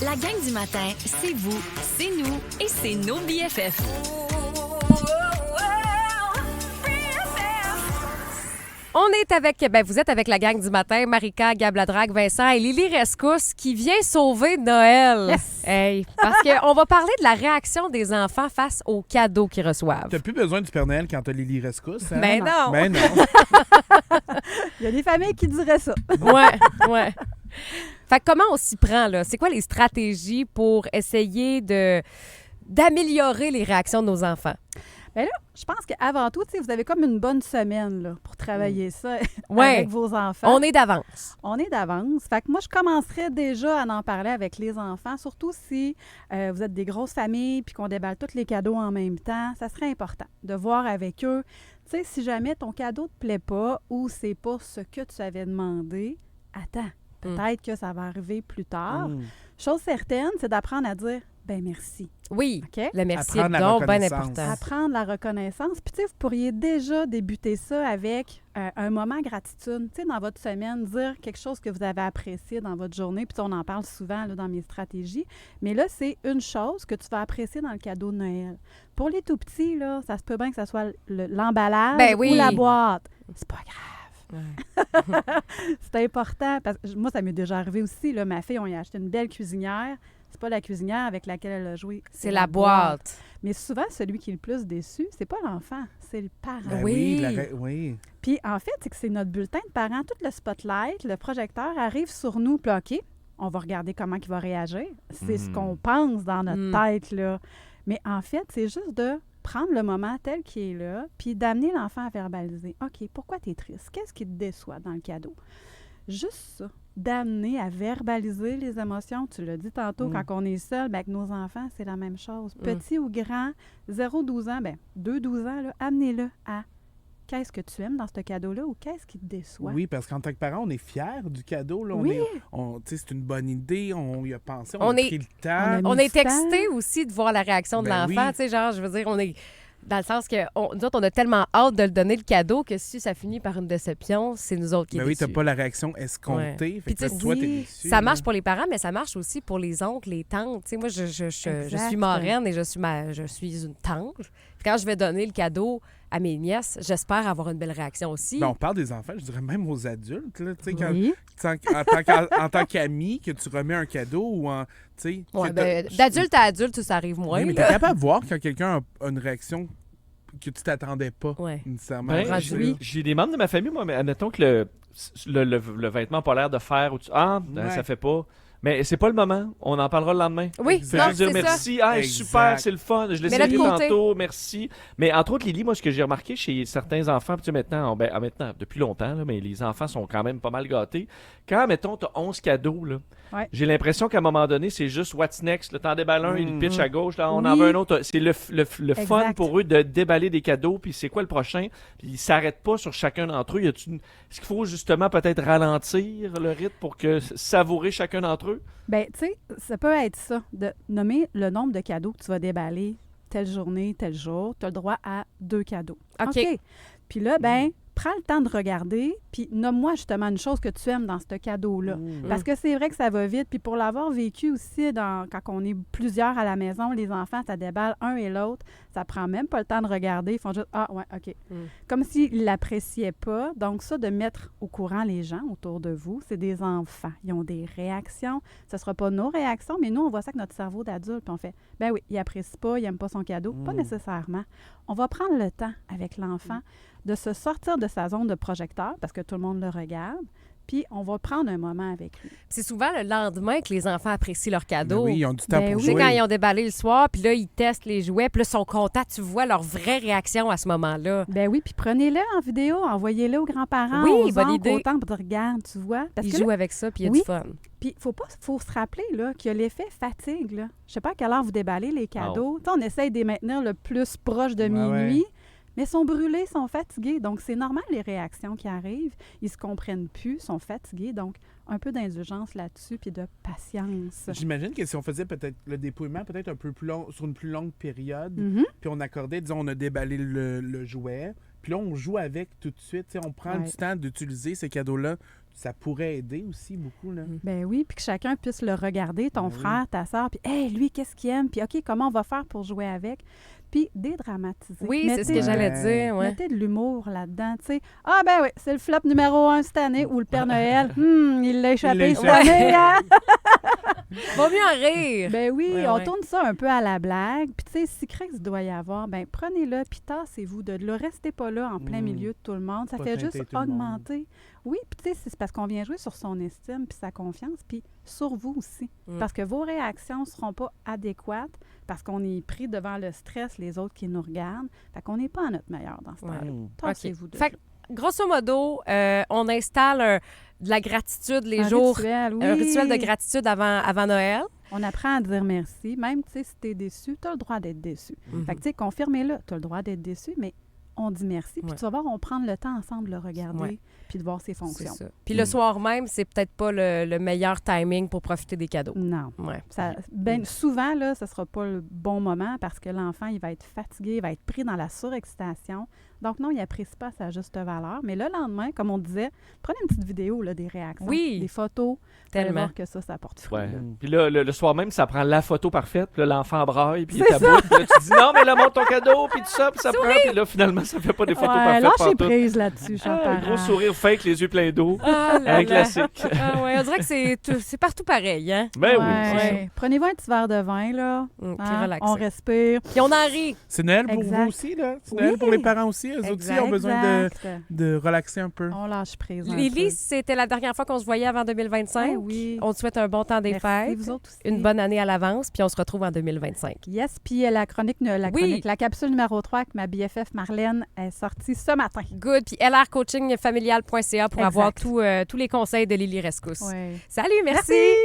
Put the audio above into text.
La gang du matin, c'est vous, c'est nous et c'est nos BFF. On est avec, vous êtes avec la gang du matin, Marika, Gab Ladrague, Vincent et Lily Rescousse qui vient sauver Noël. Yes. Hey, parce qu'on va parler de la réaction des enfants face aux cadeaux qu'ils reçoivent. T'as plus besoin du Père Noël quand t'as Lily Rescousse, hein? Ben non. Ben non. Il y a des familles qui diraient ça. Ouais. Fait que comment on s'y prend, là? C'est quoi les stratégies pour essayer d'améliorer les réactions de nos enfants? Bien là, je pense qu'avant tout, vous avez comme une bonne semaine là, pour travailler ça Ouais. avec vos enfants. On est d'avance. On est d'avance. Fait que moi, je commencerais déjà à en parler avec les enfants, surtout si vous êtes des grosses familles puis qu'on déballe tous les cadeaux en même temps. Ça serait important de voir avec eux. Tu sais, si jamais ton cadeau ne te plaît pas ou c'est pas ce que tu avais demandé, attends. Peut-être que ça va arriver plus tard. Chose certaine, c'est d'apprendre à dire « ben merci ». Oui, OK? le merci est Apprendre la donc bien reconnaissance. important. Apprendre la reconnaissance. Puis, tu sais, vous pourriez déjà débuter ça avec un moment gratitude. Tu sais, dans votre semaine, dire quelque chose que vous avez apprécié dans votre journée. Puis, on en parle souvent là, dans mes stratégies. Mais là, c'est une chose que tu vas apprécier dans le cadeau de Noël. Pour les tout-petits, là, ça se peut bien que ça soit l'emballage Ben oui. ou la boîte. C'est pas grave. Ouais. C'est important. Parce que moi, ça m'est déjà arrivé aussi. Là, ma fille, on lui a acheté une belle cuisinière. C'est pas la cuisinière avec laquelle elle a joué. C'est la boîte. Mais souvent, celui qui est le plus déçu, c'est pas l'enfant, c'est le parent. Ben Oui. oui. Puis en fait, c'est que c'est notre bulletin de parents. Tout le spotlight, le projecteur arrive sur nous. Puis OK, on va regarder comment il va réagir. C'est ce qu'on pense dans notre tête, là. Mais en fait, c'est juste de prendre le moment tel qu'il est là, puis d'amener l'enfant à verbaliser. OK, pourquoi tu es triste? Qu'est-ce qui te déçoit dans le cadeau? Juste ça, d'amener à verbaliser les émotions. Tu l'as dit tantôt, quand on est seul, avec nos enfants, c'est la même chose. Petit ou grand, 0-12 ans, 2-12 ans, là, amenez-le à qu'est-ce que tu aimes dans ce cadeau-là ou qu'est-ce qui te déçoit. Oui, parce qu'en tant que parent, on est fiers du cadeau. Là. Oui. Tu sais, c'est une bonne idée, on y a pensé, on On a est- pris le temps. On a On mis est du temps. excité aussi de voir la réaction de Ben l'enfant. oui. Tu sais, genre, je veux dire, on est dans le sens que nous autres, on a tellement hâte de le donner le cadeau que si ça finit par une déception, c'est nous autres qui Ben est oui, déçus. t'as pas la réaction escomptée. Ouais. Fait Puis que là, tu sais, toi, t'es oui, déçu. Ça là. marche pour les parents, mais ça marche aussi pour les oncles, les tantes. Tu sais, moi, je suis Exact. marraine et je suis une tante. Puis quand je vais donner le cadeau à mes nièces, j'espère avoir une belle réaction aussi. Ben, on parle des enfants, je dirais même aux adultes. Là, tu sais, quand- Oui. en tant qu'ami, que tu remets un cadeau ou en. Tu sais, Ouais, que ben, t'as- d'adulte à adulte, ça arrive moins. Oui, mais là. t'es capable de voir quand quelqu'un a une réaction que tu t'attendais pas Ouais. nécessairement. Ben, rendu- j'ai des membres de ma famille, moi, mais admettons que le vêtement n'a pas l'air de faire. Ou ben, Ouais. ça fait pas. Mais c'est pas le moment. On en parlera le lendemain. Oui, Exact. Fais non, juste dire c'est ça. merci. Ah, Exact. super, c'est le fun. Je l'ai Mais essayé l'autre côté- tantôt, merci. Mais entre autres, Lily, moi, ce que j'ai remarqué chez certains enfants, tu sais, maintenant, maintenant, depuis longtemps, là, mais les enfants sont quand même pas mal gâtés. Quand, mettons, tu as 11 cadeaux, là, Ouais. j'ai l'impression qu'à un moment donné, c'est juste what's next. T'en déballes un, il le pitch à gauche, là, on en Oui. veut un autre. C'est le fun Exact. pour eux de déballer des cadeaux, puis c'est quoi le prochain? Puis ils s'arrêtent pas sur chacun d'entre eux. Est-ce qu'il faut justement peut-être ralentir le rythme pour savourer chacun d'entre eux? Bien, tu sais, ça peut être ça, de nommer le nombre de cadeaux que tu vas déballer telle journée, tel jour. Tu as le droit à 2 cadeaux. OK. Puis là, ben, prends le temps de regarder, puis nomme-moi justement une chose que tu aimes dans ce cadeau-là. Parce que c'est vrai que ça va vite. Puis pour l'avoir vécu aussi, quand on est plusieurs à la maison, les enfants, ça déballe un et l'autre. Ça prend même pas le temps de regarder. Ils font juste « Ah, ouais, OK ». Comme s'ils ne l'appréciaient pas. Donc ça, de mettre au courant les gens autour de vous, c'est des enfants. Ils ont des réactions. Ce ne sera pas nos réactions, mais nous, on voit ça avec notre cerveau d'adulte. Puis on fait « Ben oui, il n'apprécie pas, il n'aime pas son cadeau ». Pas nécessairement. On va prendre le temps avec l'enfant de se sortir de sa zone de projecteur, parce que tout le monde le regarde, puis on va prendre un moment avec lui. C'est souvent le lendemain que les enfants apprécient leur Ben cadeau. oui, ils ont du temps Ben pour Tu sais, jouer. quand ils ont déballé le soir, puis là, ils testent les jouets, puis là, ils sont contents. Tu vois leur vraie réaction à ce moment-là. Ben oui, puis prenez-le en vidéo, envoyez-le aux grands-parents, Oui, aux bonne oncles, idée. aux tantes, pour dire, regarde, tu vois. Parce Ils que jouent là, avec ça, puis il y a oui. du fun. puis faut se rappeler là, qu'il y a l'effet fatigue. Là. Je sais pas à quelle heure vous déballez les cadeaux. Tu sais, on essaye de les maintenir le plus proche de Ouais, minuit. ouais. Mais ils sont brûlés, sont fatigués. Donc, c'est normal, les réactions qui arrivent. Ils se comprennent plus, sont fatigués. Donc, un peu d'indulgence là-dessus, puis de patience. J'imagine que si on faisait peut-être le dépouillement peut-être un peu plus long, sur une plus longue période, Mhm. puis on accordait, disons, on a déballé le jouet, puis là, on joue avec tout de suite. Tu sais, on prend Ouais. du temps d'utiliser ces cadeaux-là ça pourrait aider aussi beaucoup, là. Ben oui, puis que chacun puisse le regarder, ton Ben oui. frère, ta soeur, puis hey, lui, qu'est-ce qu'il aime? Puis OK, comment on va faire pour jouer avec? Puis dédramatiser. Oui, c'est ce que Mettez- j'allais dire. Ouais. Mettez de l'humour là-dedans, tu sais. Ah ben oui, c'est le flop numéro 1 cette année, ou le Père Noël, il l'a échappé cette échappé. année, hein? Vaut mieux en rire. Ben oui, Ouais, on ouais. tourne ça un peu à la blague. Puis tu sais, si crise doit y avoir, ben prenez-le, puis tassez-vous de là. Restez pas là en plein milieu de tout le monde. Ça Pas fait teinter juste tout le monde. augmenter. Oui, puis tu sais, c'est parce qu'on vient jouer sur son estime, puis sa confiance, puis sur vous aussi. Mm. Parce que vos réactions ne seront pas adéquates, parce qu'on est pris devant le stress, les autres qui nous regardent. Fait qu'on n'est pas à notre meilleur dans ce Ouais. temps-là. Mm. Tassez-vous de Fait que, grosso modo, on installe de la gratitude les Un jours. rituel, Un oui. rituel de gratitude avant Noël. On apprend à dire merci. Même, tu sais, si t'es déçu, t'as le droit d'être déçu. Mhm. Fait que, tu sais, confirmez-le. T'as le droit d'être déçu, mais on dit merci. Puis Ouais. tu vas voir, on prend le temps ensemble de le regarder Ouais. puis de voir ses C'est fonctions. ça. Puis le soir même, c'est peut-être pas le meilleur timing pour profiter des cadeaux. Non. Ouais. Ça, ben, souvent, là, ce ne sera pas le bon moment parce que l'enfant, il va être fatigué, il va être pris dans la surexcitation. Donc, non, il n'apprécie pas sa juste valeur. Mais le lendemain, comme on disait, prenez une petite vidéo là, des réactions, Oui. des photos. Vous allez Tellement. voir que ça porte fruit. Ouais. Mm. Puis là, le soir même, ça prend la photo parfaite. Puis là, l'enfant braille, puis il C'est taboute. Puis là, tu dis non, mais là, montre ton cadeau, puis tout ça, puis ça prend. Puis là, finalement, ça fait pas des photos Ouais, parfaites. lâchez pantoute. prise là-dessus, chers Ah, un parents. gros sourire fake, les yeux pleins d'eau. Ah là Un là. classique. Ah ouais, on dirait que c'est partout pareil, hein? Ben oui, Ouais. c'est ça. Prenez-vous un petit verre de vin, là. Puis Hein? relaxer. On respire. Puis on en rit. C'est Noël pour Exact. vous aussi, là? C'est Oui. Noël pour les parents aussi? Eux aussi Exact. ont besoin de, Exact. de relaxer un peu. On lâche prise. un Lily, peu. c'était la dernière fois qu'on se voyait avant 2025. Ben oui. On te souhaite un bon temps des Merci, fêtes, vous autres aussi. une bonne année à l'avance, puis on se retrouve en 2025. Yes, puis la chronique, la capsule numéro 3 avec ma BFF Marlène est sortie ce matin. Good. Puis lrcoachingfamilial.ca pour Exact. avoir tous les conseils de Lily Rescousse. Ouais. Salut, merci. Merci.